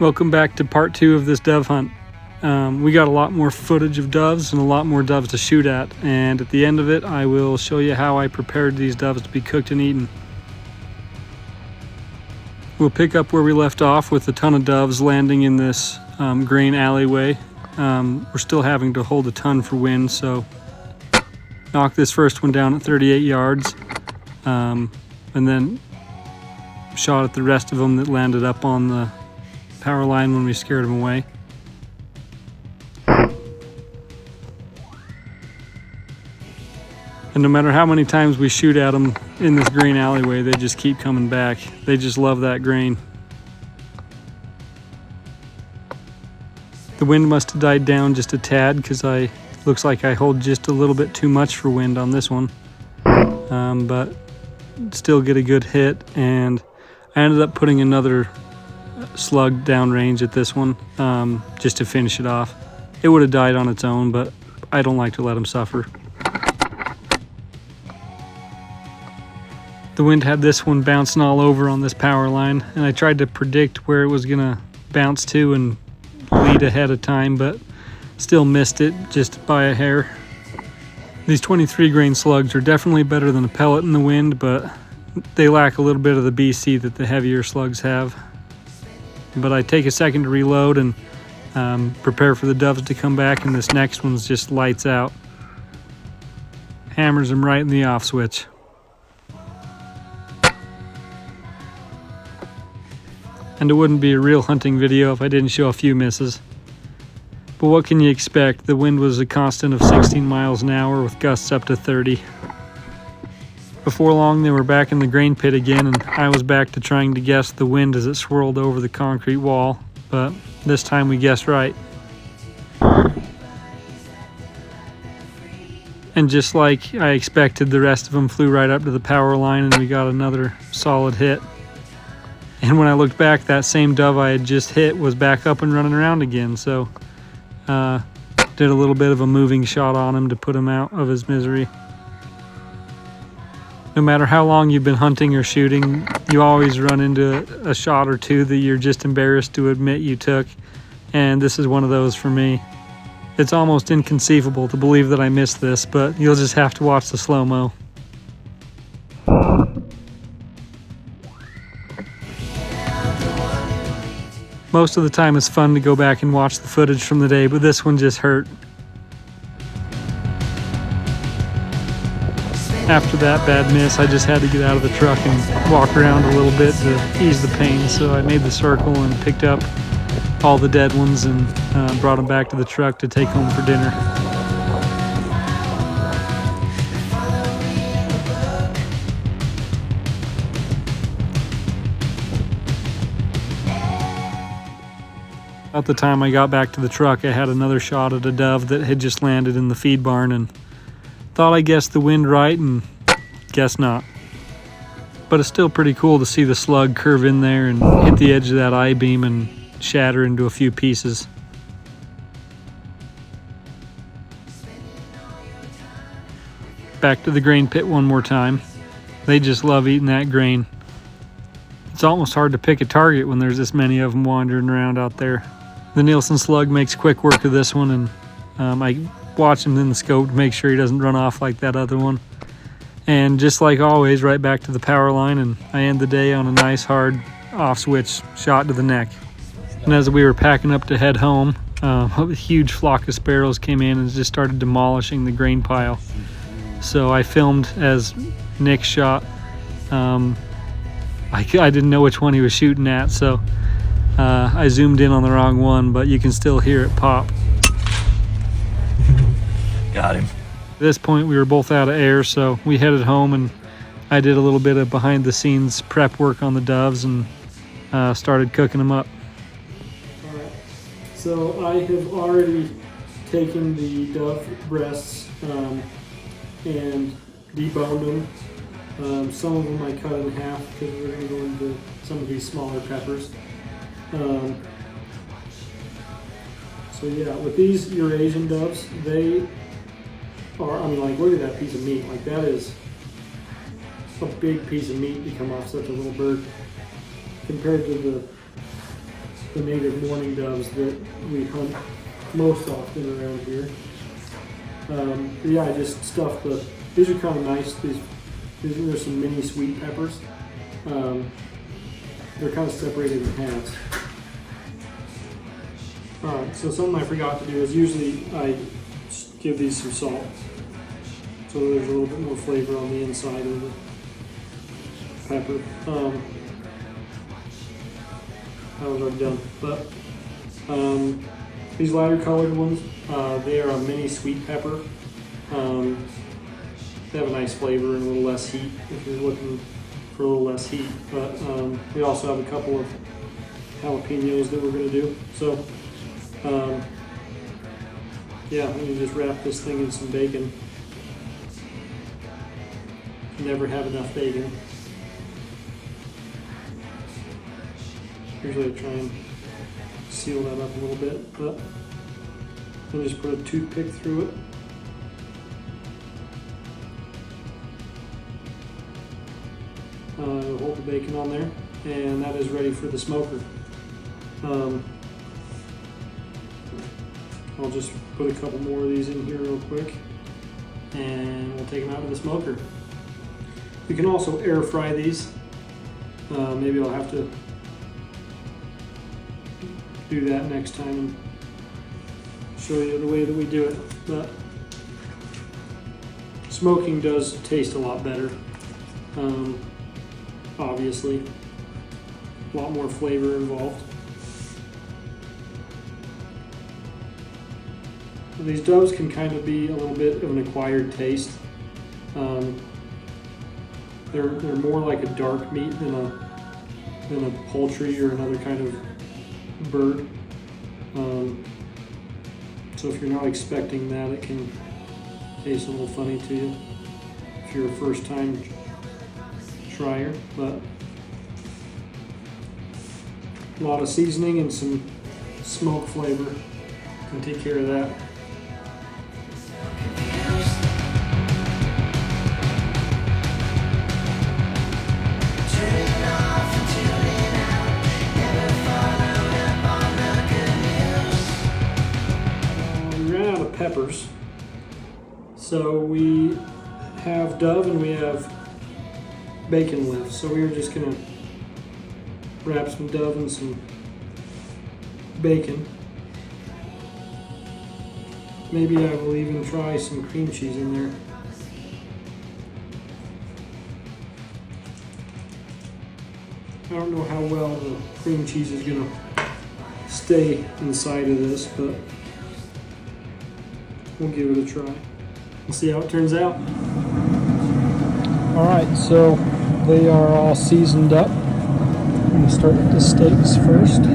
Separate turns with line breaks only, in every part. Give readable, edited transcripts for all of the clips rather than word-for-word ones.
Welcome back to part 2 of this dove hunt. We got a lot more footage of doves and a lot more doves to shoot at, and at the end of it I will show you how I prepared these doves to be cooked and eaten. We'll pick up where we left off with a ton of doves landing in this grain alleyway. We're still having to hold a ton for wind, so knock this first one down at 38 yards and then shot at the rest of them that landed up on the power line when we scared them away. And no matter how many times we shoot at them in this grain alleyway, they just keep coming back. They just love that grain. The wind must have died down just a tad because looks like I hold just a little bit too much for wind on this one. But still get a good hit, and I ended up putting another slug downrange at this one just to finish it off. It would have died on its own, but I don't like to let them suffer. The wind had this one bouncing all over on this power line, and I tried to predict where it was gonna bounce to and lead ahead of time, but still missed it just by a hair. These 23 grain slugs are definitely better than a pellet in the wind, but they lack a little bit of the BC that the heavier slugs have. But I take a second to reload and prepare for the doves to come back, and this next one's just lights out. Hammers them right in the off switch. And it wouldn't be a real hunting video if I didn't show a few misses. But what can you expect? The wind was a constant of 16 miles an hour with gusts up to 30. Before long, they were back in the grain pit again, and I was back to trying to guess the wind as it swirled over the concrete wall, but this time we guessed right. And just like I expected, the rest of them flew right up to the power line, and we got another solid hit. And when I looked back, that same dove I had just hit was back up and running around again, so did a little bit of a moving shot on him to put him out of his misery. No matter how long you've been hunting or shooting, you always run into a shot or two that you're just embarrassed to admit you took, and this is one of those for me. It's almost inconceivable to believe that I missed this, but you'll just have to watch the slow-mo. Most of the time it's fun to go back and watch the footage from the day, but this one just hurt. After that bad miss, I just had to get out of the truck and walk around a little bit to ease the pain, so I made the circle and picked up all the dead ones and brought them back to the truck to take home for dinner. About the time I got back to the truck, I had another shot at a dove that had just landed in the feed barn, and thought I guessed the wind right, and guess not. But it's still pretty cool to see the slug curve in there and hit the edge of that I-beam and shatter into a few pieces. Back to the grain pit one more time. They just love eating that grain. It's almost hard to pick a target when there's this many of them wandering around out there. The Nielsen slug makes quick work of this one, and I watch him in the scope to make sure he doesn't run off like that other one. And just like always, right back to the power line, and I end the day on a nice hard off switch shot to the neck. And as we were packing up to head home, a huge flock of sparrows came in and just started demolishing the grain pile. So I filmed as Nick shot. I didn't know which one he was shooting at, so I zoomed in on the wrong one, but you can still hear it pop.
Got him.
At this point, we were both out of air, so we headed home, and I did a little bit of behind-the-scenes prep work on the doves and started cooking them up. All right. So I have already taken the dove breasts and deboned them. Some of them I cut in half because we're going to go into some of these smaller peppers. So yeah, with these Eurasian doves, they are, I mean, like, look at that piece of meat. Like, that is a big piece of meat to come off such a little bird compared to the the native mourning doves that we hunt most often around here. Yeah, I just stuffed these are kind of nice. These are some mini sweet peppers. They're kind of separated in halves. Alright, so something I forgot to do is usually I give these some salt. So there's a little bit more flavor on the inside of the pepper. That was already done. But these lighter colored ones, they are a mini sweet pepper. They have a nice flavor and a little less heat if you're looking for a little less heat. But we also have a couple of jalapenos that we're going to do. So yeah, let me just wrap this thing in some bacon. Never have enough bacon. Usually I try and seal that up a little bit, but I'll just put a toothpick through it. Hold the bacon on there, and that is ready for the smoker. I'll just put a couple more of these in here real quick, and we'll take them out of the smoker. You can also air fry these. Maybe I'll have to do that next time and show you the way that we do it. But smoking does taste a lot better. Obviously, a lot more flavor involved. These doves can kind of be a little bit of an acquired taste. They're more like a dark meat than a poultry or another kind of bird. So if you're not expecting that, it can taste a little funny to you if you're a first time tryer. But a lot of seasoning and some smoke flavor can take care of that. Peppers. So we have dove and we have bacon left. So we are just gonna wrap some dove and some bacon. Maybe I will even try some cream cheese in there. I don't know how well the cream cheese is gonna stay inside of this, but we'll give it a try. We'll see how it turns out. All right, so they are all seasoned up. I'm gonna start with the steaks first. The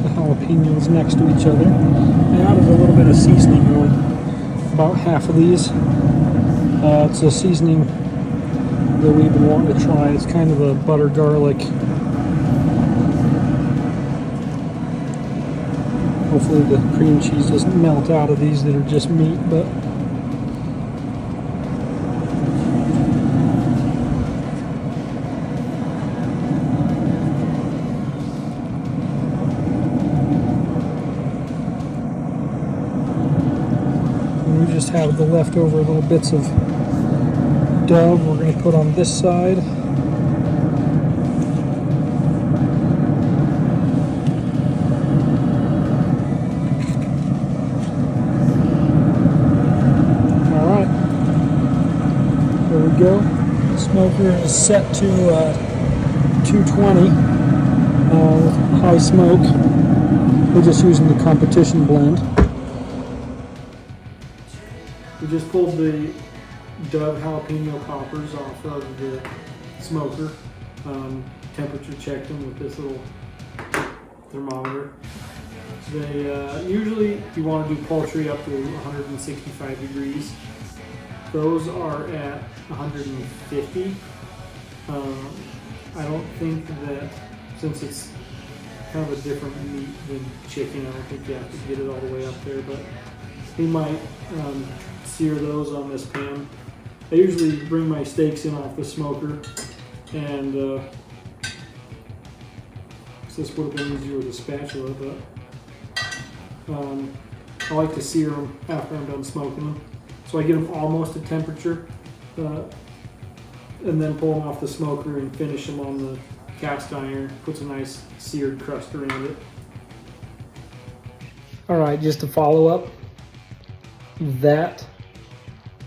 jalapenos next to each other. I added a little bit of seasoning, really. About half of these. It's a seasoning that we've been wanting to try. It's kind of a butter garlic. Hopefully the cream cheese doesn't melt out of these that are just meat, but we just have the leftover little bits of dove we're going to put on this side. Alright, there we go. The smoker is set to 220 with high smoke. We're just using the competition blend. We just pulled the Dove jalapeno poppers off of the smoker. Temperature checked them with this little thermometer. They usually you want to do poultry up to 165 degrees. Those are at 150. I don't think that since it's kind of a different meat than chicken. I don't think you have to get it all the way up there, but we might sear those on this pan. I usually bring my steaks in off the smoker, and this would have been easier with a spatula, but I like to sear them after I'm done smoking them. So I get them almost at temperature, and then pull them off the smoker and finish them on the cast iron. Puts a nice seared crust around it. All right, just to follow up, that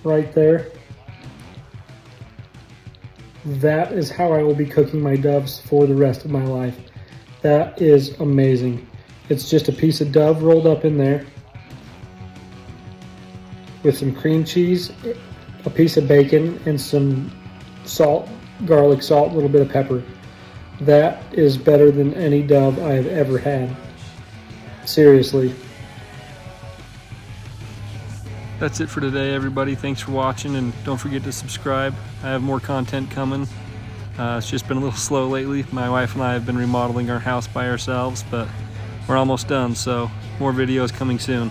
right there, that is how I will be cooking my doves for the rest of my life. That is amazing. It's just a piece of dove rolled up in there with some cream cheese, a piece of bacon, and some salt, garlic salt, a little bit of pepper. That is better than any dove I have ever had. Seriously. That's it for today, everybody. Thanks for watching, and don't forget to subscribe. I have more content coming. It's just been a little slow lately. My wife and I have been remodeling our house by ourselves, but we're almost done, so more videos coming soon.